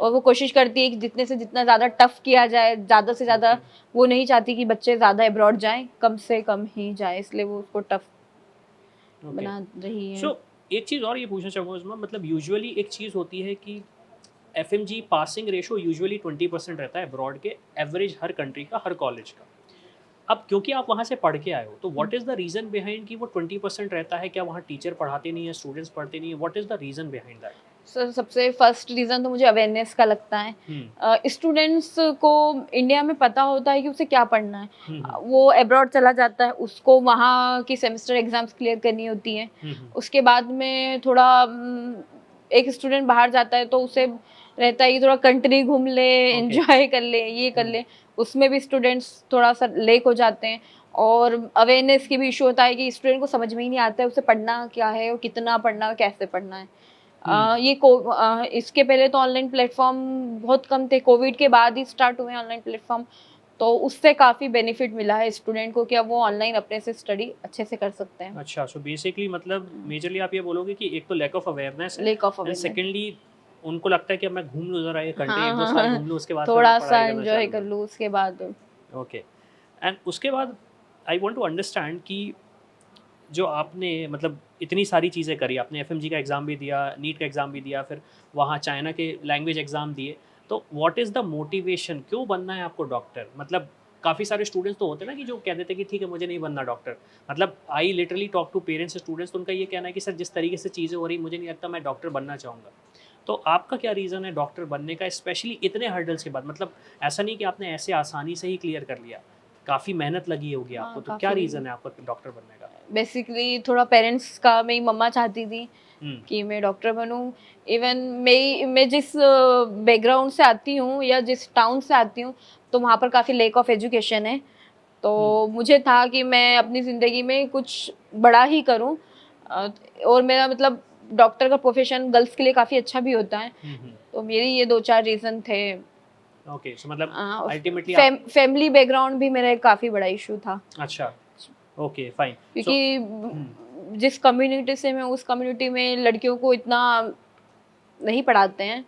और वो कोशिश करती है कि जितने से जितना ज़्यादा टफ किया जाए, ज़्यादा से ज़्यादा। वो नहीं चाहती कि बच्चे ज़्यादा अब्रॉड जाएं, कम से कम ही जाए, इसलिए वो उसको टफ बना रही है।
सो एक चीज़ और ये पूछना चाहूँगा उसमें, मतलब यूजुअली एक चीज़ होती है कि एफएमजी पासिंग रेशो यूजुअली 20% रहता है अब्रॉड के, एवरेज हर कंट्री का, हर कॉलेज का। अब क्योंकि आप वहाँ से पढ़ के आए हो, तो what is the reason behind कि वो 20% रहता है? क्या वहाँ टीचर पढ़ाते नहीं है, स्टूडेंट्स पढ़ते नहीं है? What is the reason behind that?
Sir सबसे फर्स्ट रीज़न तो मुझे अवेयरनेस का लगता है। स्टूडेंट्स को इंडिया में पता होता है कि उसे क्या पढ़ना है। वो अब्रॉड चला जाता है, उसको वहाँ की सेमेस्टर एग्जाम्स क्लियर करनी होती है। उसके बाद में थोड़ा एक स्टूडेंट बाहर जाता है तो उसे रहता है कि थोड़ा कंट्री घूम ले, एंजॉय कर ले, ये कर ले। उसमें भी स्टूडेंट्स थोड़ा सा लेक हो जाते हैं। और अवेयरनेस की भी इशू होता है कि स्टूडेंट को समझ में ही नहीं आता है उसे पढ़ना क्या है और कितना पढ़ना है, कैसे पढ़ना है। इसके पहले तो ऑनलाइन प्लेटफॉर्म बहुत कम थे, कोविड के बाद ही स्टार्ट हुए ऑनलाइन प्लेटफॉर्म। तो उससे काफ़ी बेनिफिट मिला है स्टूडेंट को कि अब वो ऑनलाइन अपने से स्टडी अच्छे से कर सकते हैं।
अच्छा, सो बेसिकली मतलब मेजरली आप ये बोलोगे कि एक तो लैक ऑफ अवेयरनेस है,
lack of
and
awareness,
secondly उनको लगता है कि अब मैं घूम लूँ ज़रा ये कंट्री, 1-2 साल घूम लूँ, उसके बाद
थोड़ा सा एंजॉय कर लूँ उसके बाद।
ओके, एंड उसके बाद आई वांट टू अंडरस्टैंड कि जो आपने मतलब इतनी सारी चीज़ें करी, आपने एफएमजी का एग्ज़ाम भी दिया, नीट का एग्ज़ाम भी दिया, फिर वहाँ चाइना के लैंग्वेज एग्ज़ाम दिए, तो व्हाट इज़ द मोटिवेशन, क्यों बनना है आपको डॉक्टर? मतलब काफ़ी सारे स्टूडेंट्स तो होते हैं ना कि जो कह देते हैं कि ठीक है मुझे नहीं बनना डॉक्टर। मतलब I literally talk to parents students, तो उनका ये कहना है कि सर जिस तरीके से चीज़ें हो रही मुझे नहीं लगता मैं डॉक्टर बनना चाहूँगा। तो आपका क्या रीज़न है डॉक्टर बनने का, स्पेशली इतने हर्डल्स के बाद? मतलब ऐसा नहीं कि आपने ऐसे आसानी से ही क्लियर कर लिया, काफ़ी मेहनत लगी होगी आपको, तो क्या रीज़न है आपका डॉक्टर बनने का?
बेसिकली थोड़ा पेरेंट्स का, मेरी मम्मा चाहती थी कि मैं डॉक्टर बनूं। इवन मैं जिस बैकग्राउंड से आती हूँ या जिस टाउन से आती हूँ, तो वहाँ पर काफ़ी लैक ऑफ एजुकेशन है। तो मुझे था कि मैं अपनी ज़िंदगी में कुछ बड़ा ही करूँ। और मेरा मतलब डॉक्टर का प्रोफेशन गर्ल्स के लिए काफ़ी अच्छा भी होता है। तो मेरे ये 2-4 रीज़न थे।
ओके, सो मतलब अल्टीमेटली
फैमिली बैकग्राउंड भी मेरा एक काफ़ी बड़ा इशू था।
अच्छा, ओके फाइन,
क्योंकि जिस कम्युनिटी से मैं, उस कम्युनिटी में लड़कियों को इतना नहीं पढ़ाते हैं।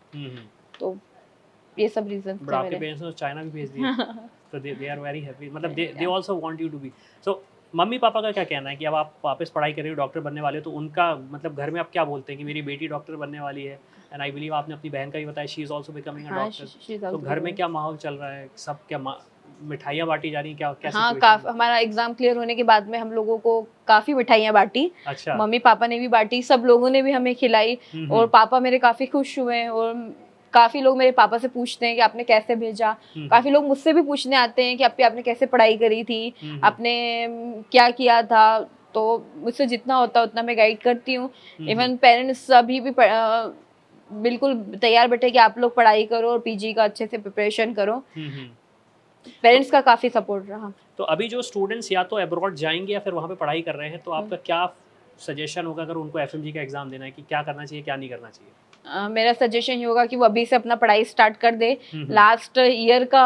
तो ये सब रीजन थे मेरे।
आपके पेरेंट्स ने चाइना भी भेज दिया, तो दे आर वेरी हैप्पी, मतलब they also want you to be. So mummy पापा का क्या कहना है कि अब आप वापस पढ़ाई कर रहे हो, डॉक्टर बनने वाले हो, तो उनका मतलब घर में आप क्या बोलते हैं कि मेरी बेटी डॉक्टर बनने वाली है? एंड आई बिलीव आपने अपनी बहन का भी बताया, she is also becoming a doctor. तो घर में क्या माहौल चल रहा है, सब क्या मिठाइयाँ बांटी जा रही हैं, क्या क्या
हाँ, हमारा एग्जाम क्लियर होने के बाद में हम लोगों को काफी मिठाइयाँ बांटी।
अच्छा,
मम्मी पापा ने भी बांटी, सब लोगों ने भी हमें खिलाई। और पापा मेरे काफी खुश हुए। और काफी लोग मेरे पापा से पूछते हैं कि आपने कैसे भेजा। काफी लोग मुझसे भी पूछने आते हैं कि आपने कैसे पढ़ाई करी थी, आपने क्या किया था। तो मुझसे जितना होता उतना मैं गाइड करती हूँ। इवन पेरेंट्स अभी भी बिल्कुल तैयार बैठे कि आप लोग पढ़ाई करो और पीजी का अच्छे से प्रिपरेशन करो। पेरेंट्स का काफ़ी सपोर्ट रहा।
तो अभी जो स्टूडेंट्स या तो अब्रॉड जाएंगे या फिर वहाँ पे पढ़ाई कर रहे हैं, तो आपका क्या सजेशन होगा अगर उनको एफएमजी का एग्ज़ाम देना है कि क्या करना चाहिए, क्या नहीं करना चाहिए?
मेरा सजेशन ये होगा कि वो अभी से अपना पढ़ाई स्टार्ट कर दे।
हम्म।
लास्ट ईयर का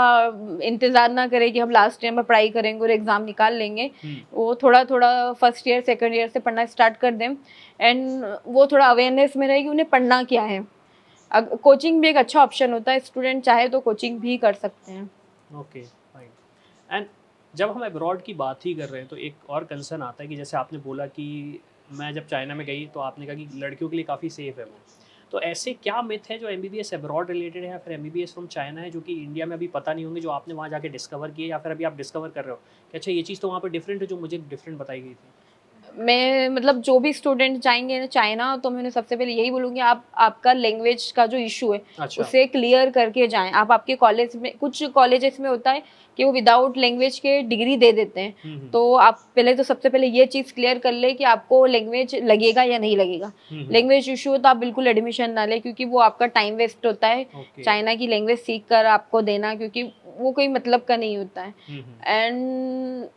इंतजार ना करे कि हम लास्ट ईयर में पढ़ाई करेंगे और एग्जाम निकाल लेंगे। वो थोड़ा थोड़ा फर्स्ट ईयर सेकंड ईयर से पढ़ना स्टार्ट कर दें, एंड वो थोड़ा अवेयरनेस में रहे कि उन्हें पढ़ना क्या है। कोचिंग भी एक अच्छा ऑप्शन होता है, स्टूडेंट चाहे तो कोचिंग भी कर सकते हैं।
Okay fine. एंड जब हम अब्रॉड की बात ही कर रहे हैं तो एक और कंसर्न आता है कि जैसे आपने बोला कि मैं जब चाइना में गई तो आपने कहा कि लड़कियों के लिए काफ़ी सेफ़ है वो, तो ऐसे क्या मिथ है जो एमबीबीएस अब्रॉड रिलेटेड है या फिर एमबीबीएस फ्रॉम चाइना है जो कि इंडिया में अभी पता नहीं होंगे, जो आपने वहाँ जाके डिस्कवर किए या फिर अभी आप डिस्कवर कर रहे हो कि अच्छा ये चीज़ तो वहाँ पर डिफरेंट है जो मुझे डिफरेंट बताई गई थी?
मैं मतलब जो भी स्टूडेंट जाएंगे ना चाइना, तो मैंने सबसे पहले यही बोलूँगी, आप आपका लैंग्वेज का जो इशू है
अच्छा।
उसे क्लियर करके जाएं। आप आपके कॉलेज में, कुछ कॉलेजेस में होता है कि वो विदाउट लैंग्वेज के डिग्री दे देते हैं, तो आप पहले तो सबसे पहले ये चीज़ क्लियर कर ले कि आपको लैंग्वेज लगेगा या नहीं लगेगा। लैंग्वेज इशू हो तो आप बिल्कुल एडमिशन ना लें, क्योंकि वो आपका टाइम वेस्ट होता है
ओके।
चाइना की लैंग्वेज सीख कर आपको देना, क्योंकि वो कोई मतलब का नहीं होता है। एंड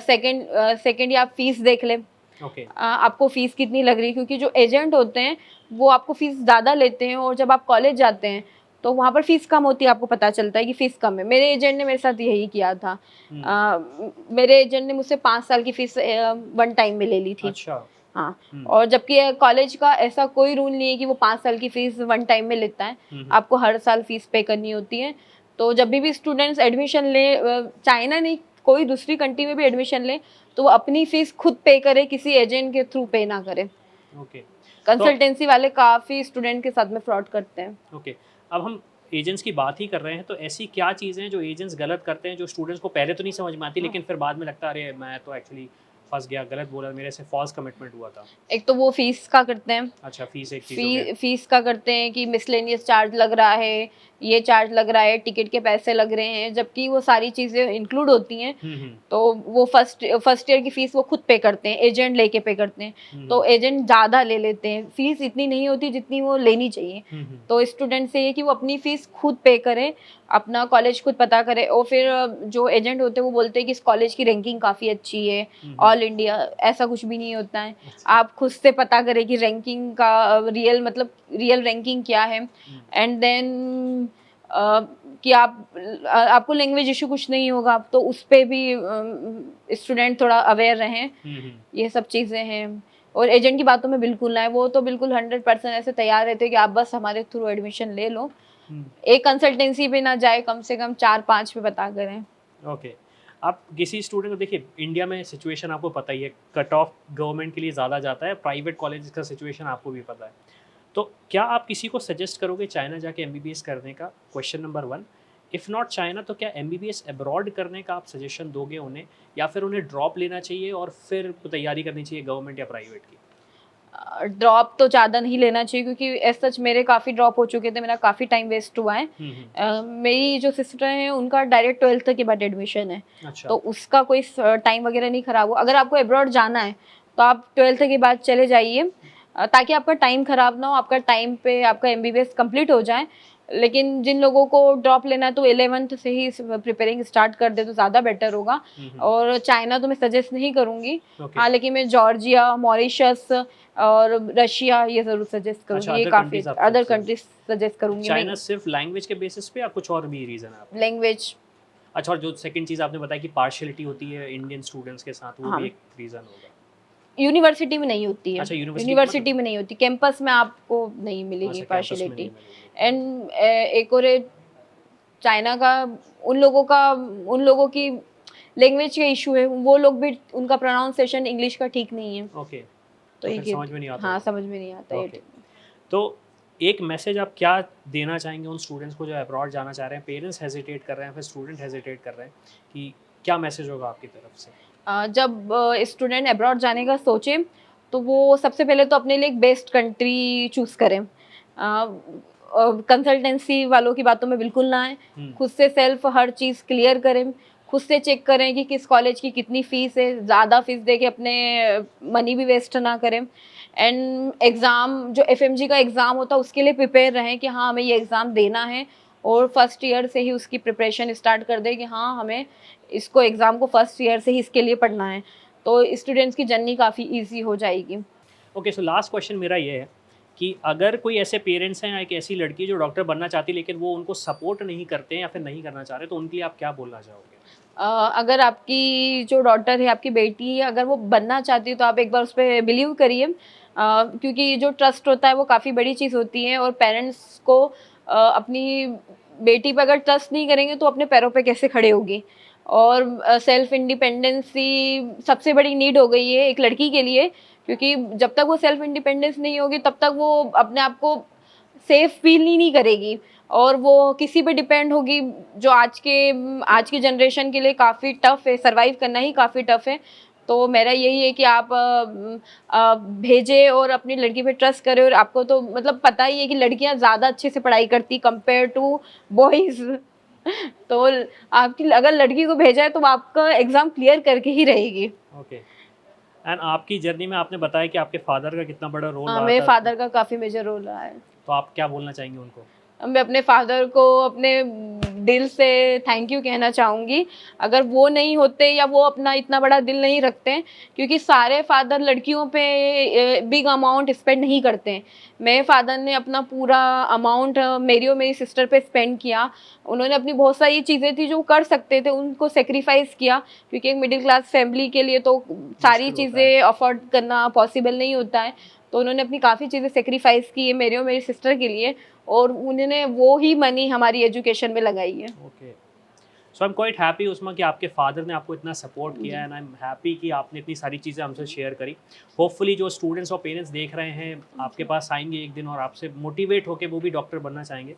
सेकेंड आप फीस देख लें।
ओके।
आपको फीस कितनी लग रही है, क्योंकि जो एजेंट होते हैं वो आपको फीस ज़्यादा लेते हैं, और जब आप कॉलेज जाते हैं तो वहाँ पर फीस कम होती है, आपको पता चलता है कि फीस कम है। मेरे एजेंट ने मेरे साथ यही किया था। मेरे एजेंट ने मुझसे 5 साल की फीस वन टाइम में ले ली थी।
अच्छा।
हाँ, और जबकि कॉलेज का ऐसा कोई रूल नहीं है कि वो 5 साल की फीस वन टाइम में लेता है, आपको हर साल फीस पे करनी होती है। तो जब भी स्टूडेंट्स एडमिशन ले, चाइना नहीं कोई दूसरी कंट्री में भी एडमिशन ले, तो वो अपनी फीस खुद पे करे, किसी एजेंट के थ्रू पे ना करे।
ओके।
कंसल्टेंसी वाले काफ़ी स्टूडेंट के साथ में फ्रॉड करते हैं।
ओके। अब हम एजेंट्स की बात ही कर रहे हैं, तो ऐसी क्या चीज़ें हैं जो एजेंट्स गलत करते हैं जो स्टूडेंट्स को पहले तो नहीं समझ में आती, लेकिन फिर बाद में लगता है अरे मैं तो एक्चुअली फंस गया, गलत बोला, मेरे से फॉल्स कमिटमेंट हुआ था?
एक तो वो फीस का करते हैं।
अच्छा, फीस एक चीज़ हो गया।
फीस का करते हैं कि मिसलेनियस चार्ज लग रहा है, ये चार्ज लग रहा है, टिकट के पैसे लग रहे हैं, जबकि वो सारी चीज़ें इंक्लूड होती हैं। तो वो फर्स्ट ईयर की फीस वो खुद पे करते हैं, एजेंट लेके पे करते हैं। तो एजेंट ज़्यादा ले लेते हैं, फीस इतनी नहीं होती जितनी वो लेनी चाहिए। तो स्टूडेंट से ये कि वो अपनी फीस खुद पे करे, अपना कॉलेज खुद पता करे। और फिर जो एजेंट होते हैं वो बोलते हैं कि इस कॉलेज की रैंकिंग काफ़ी अच्छी है, ऑल इंडिया। ऐसा कुछ भी नहीं होता है। आप खुद से पता करें कि रैंकिंग का रियल रैंकिंग क्या है, एंड देन कि आपको लैंग्वेज इशू कुछ नहीं होगा, तो उस पर भी स्टूडेंट थोड़ा अवेयर रहें। ये सब चीज़ें हैं। और एजेंट की बातों में बिल्कुल ना है, वो तो बिल्कुल 100% ऐसे तैयार रहते हैं कि आप बस हमारे थ्रू एडमिशन ले लो। एक कंसल्टेंसी पे ना जाए, कम से कम 4-5 पे पता करें।
ओके। आप किसी स्टूडेंट को देखिए, इंडिया में सिचुएशन आपको पता ही है, कट ऑफ गवर्नमेंट के लिए ज़्यादा जाता है, प्राइवेट कॉलेज का सिचुएशन आपको भी पता है। तो क्या आप किसी को सजेस्ट करोगे चाइना जाके एमबीबीएस करने का? Question number 1। If not China तो क्या एमबीबीएस अब्रॉड करने का आप सजेशन दोगे उन्हें, या फिर उन्हें ड्रॉप लेना चाहिए और फिर तैयारी करनी चाहिए गवर्नमेंट या प्राइवेट की?
ड्रॉप तो ज़्यादा नहीं लेना चाहिए, क्योंकि एज सच मेरे काफ़ी ड्रॉप हो चुके थे, मेरा काफ़ी टाइम वेस्ट हुआ है। मेरी जो सिस्टर हैं उनका डायरेक्ट 12th के बाद एडमिशन है।
अच्छा।
तो उसका कोई टाइम वगैरह नहीं खराब हुआ। अगर आपको अब्रॉड जाना है तो आप 12th के बाद चले जाइए, ताकि आपका टाइम खराब ना हो, आपका टाइम पे आपका एमबीबीएस कंप्लीट हो जाए। लेकिन जिन लोगों को ड्रॉप लेना है तो 11th से ही प्रिपेयरिंग स्टार्ट कर दे तो ज़्यादा बेटर होगा। और चाइना तो मैं सजेस्ट नहीं करूँगी। हाँ, लेकिन मैं जॉर्जिया, मॉरिशस और रशिया ये ज़रूर सजेस्ट करूँगी।
अच्छा,
ये
other
काफ़ी
countries आप
अदर
सबसे-
कंट्रीज सजेस्ट करूँगी।
चाइना सिर्फ लैंग्वेज के बेसिस पे या कुछ और भी रीज़न है आप?
लैंग्वेज।
अच्छा, और जो सेकंड चीज़ आपने बताया कि पार्शियलिटी होती है इंडियन स्टूडेंट्स के साथ, वो
हाँ।
भी एक रीज़न होगा।
यूनिवर्सिटी में नहीं होती है।
अच्छा,
यूनिवर्सिटी में नहीं होती, कैंपस में आपको नहीं मिलेगी
अच्छा, campus में नहीं
पार्शियलिटी।
मिलेगी।
एंड एक और चाइना का उन लोगों की लैंग्वेज का इशू है, वो लोग भी, उनका प्रोनाउंसिएशन इंग्लिश का ठीक नहीं है।
ओके।
तो
फिर समझ में नहीं आता
हाँ,
होगा।
समझ में नहीं आता
ओके।
है।
तो एक मैसेज आप क्या देना चाहेंगे उन स्टूडेंट्स को जो अब्रॉड जाना चाह रहे हैं? पेरेंट्स हेजिटेट कर रहे हैं, फिर स्टूडेंट हेजिटेट कर रहे हैं, कि क्या मैसेज होगा आपकी तरफ से?
जब स्टूडेंट अब्रॉड जाने का सोचे तो वो सबसे पहले तो अपने लिए एक बेस्ट कंट्री चूज़ करें। कंसल्टेंसी वालों की बातों में बिल्कुल ना आए, खुद से सेल्फ हर चीज़ क्लियर करें, खुद से चेक करें कि किस कॉलेज की कितनी फ़ीस है, ज़्यादा फीस दे के अपने मनी भी वेस्ट ना करें। एंड एग्ज़ाम, जो एफएमजी का एग्ज़ाम होता है उसके लिए प्रिपेयर रहें कि हाँ हमें ये एग्ज़ाम देना है, और फर्स्ट ईयर से ही उसकी प्रिपरेशन स्टार्ट कर दें कि हाँ हमें इसको एग्ज़ाम को फर्स्ट ईयर से ही इसके लिए पढ़ना है। तो स्टूडेंट्स की जर्नी काफ़ी ईजी हो जाएगी।
ओके, सो लास्ट क्वेश्चन मेरा ये है कि अगर कोई ऐसे पेरेंट्स हैं या एक ऐसी लड़की जो डॉक्टर बनना चाहती है लेकिन वो उनको सपोर्ट नहीं करते हैं या फिर नहीं करना चाह रहे, तो उनके लिए आप क्या बोलना चाहोगे?
अगर आपकी जो डॉटर है, आपकी बेटी है, अगर वो बनना चाहती है तो आप एक बार उस पर बिलीव करिए, क्योंकि जो ट्रस्ट होता है वो काफ़ी बड़ी चीज़ होती है। और पेरेंट्स को अपनी बेटी पर अगर ट्रस्ट नहीं करेंगे तो अपने पैरों पे कैसे खड़े होगी। और सेल्फ इंडिपेंडेंसी सबसे बड़ी नीड हो गई है एक लड़की के लिए, क्योंकि जब तक वो सेल्फ इंडिपेंडेंस नहीं होगी तब तक वो अपने आप को सेफ फील ही नहीं करेगी और वो किसी पे डिपेंड होगी, जो आज की जनरेशन के लिए काफ़ी टफ है, सरवाइव करना ही काफ़ी टफ है। तो मेरा यही है कि आप भेजें और अपनी लड़की पे ट्रस्ट करें। और आपको तो मतलब पता ही है कि लड़कियां ज़्यादा अच्छे से पढ़ाई करती कंपेयर टू बॉयज़। तो आपकी अगर लड़की को भेजा है तो आपका एग्ज़ाम क्लियर करके ही रहेगी।
ओके। एंड आपकी जर्नी में आपने बताया कि आपके फादर का कितना बड़ा रोल रहा
मेरे
था,
फादर का काफ़ी मेजर रोल रहा है।
तो आप क्या बोलना चाहेंगे उनको?
मैं अपने फादर को अपने दिल से थैंक यू कहना चाहूँगी। अगर वो नहीं होते या वो अपना इतना बड़ा दिल नहीं रखते, क्योंकि सारे फादर लड़कियों पे बिग अमाउंट स्पेंड नहीं करते हैं। मेरे फादर ने अपना पूरा अमाउंट मेरी और मेरी सिस्टर पे स्पेंड किया। उन्होंने अपनी बहुत सारी चीज़ें थी जो कर सकते थे उनको सेक्रीफाइस किया, क्योंकि एक मिडिल क्लास फैमिली के लिए तो सारी चीज़ें अफोर्ड करना पॉसिबल नहीं होता है। तो उन्होंने अपनी काफ़ी चीज़ें सेक्रीफाइस की है मेरे और मेरी सिस्टर के लिए, और उन्होंने वो ही मनी हमारी एजुकेशन में लगाई है।
Okay, so I am quite happy Usma कि आपके फादर ने आपको इतना सपोर्ट किया, एंड आई एम हैप्पी कि आपने इतनी सारी चीज़ें हमसे शेयर करी। होपफुली जो स्टूडेंट्स और पेरेंट्स देख रहे हैं आपके पास आएंगे एक दिन और आपसे मोटिवेट होकर वो भी डॉक्टर बनना चाहेंगे।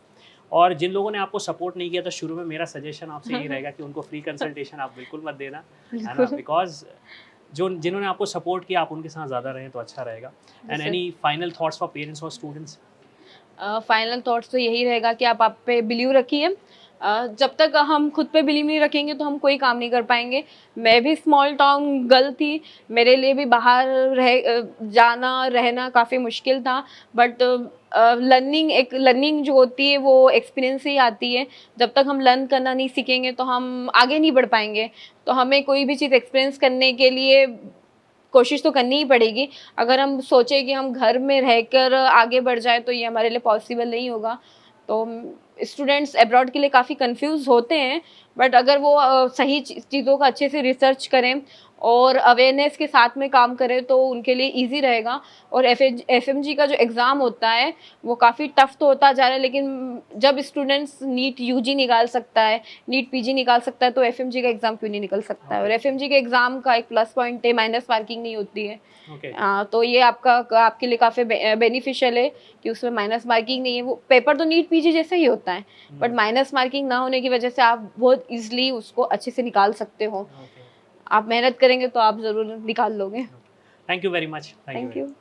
और जिन लोगों ने आपको सपोर्ट नहीं किया था शुरू में, मेरा सजेशन आपसे यही रहेगा कि उनको फ्री कंसल्टेशन आप बिल्कुल मत देना, है ना, बिकॉज जिन्होंने आपको सपोर्ट किया आप उनके साथ ज़्यादा रहें तो अच्छा रहेगा। And any final thoughts for parents और स्टूडेंट्स?
फाइनल थॉट्स तो यही रहेगा कि आप पे बिलीव रखिए। जब तक हम खुद पे बिलीव नहीं रखेंगे तो हम कोई काम नहीं कर पाएंगे। मैं भी स्मॉल टाउन गर्ल थी, मेरे लिए भी बाहर जाना रहना काफ़ी मुश्किल था, बट लर्निंग जो होती है वो एक्सपीरियंस से ही आती है। जब तक हम लर्न करना नहीं सीखेंगे तो हम आगे नहीं बढ़ पाएंगे। तो हमें कोई भी चीज़ एक्सपीरियंस करने के लिए कोशिश तो करनी ही पड़ेगी। अगर हम सोचें कि हम घर में रहकर आगे बढ़ जाए तो ये हमारे लिए पॉसिबल नहीं होगा। तो स्टूडेंट्स अब्रॉड के लिए काफ़ी कंफ्यूज होते हैं, बट अगर वो सही चीज़ों का अच्छे से रिसर्च करें और अवेयरनेस के साथ में काम करें तो उनके लिए इजी रहेगा। और एफएमजी का जो एग्ज़ाम होता है वो काफ़ी टफ तो होता जा रहा है, लेकिन जब स्टूडेंट्स नीट यूजी निकाल सकता है, नीट पीजी निकाल सकता है, तो एफएमजी का एग्ज़ाम क्यों नहीं निकल सकता है। और एफएमजी के एग्ज़ाम का एक प्लस पॉइंट है, माइनस मार्किंग नहीं होती है। तो ये आपके लिए काफ़ी बेनिफिशियल है कि उसमें माइनस मार्किंग नहीं है। वो पेपर तो नीट पीजी जैसा ही होता है, बट माइनस मार्किंग ना होने की वजह से आप बहुत ईजिली उसको अच्छे से निकाल सकते हो। आप मेहनत करेंगे तो आप ज़रूर निकाल लोगे।
Thank you very much.
Thank you.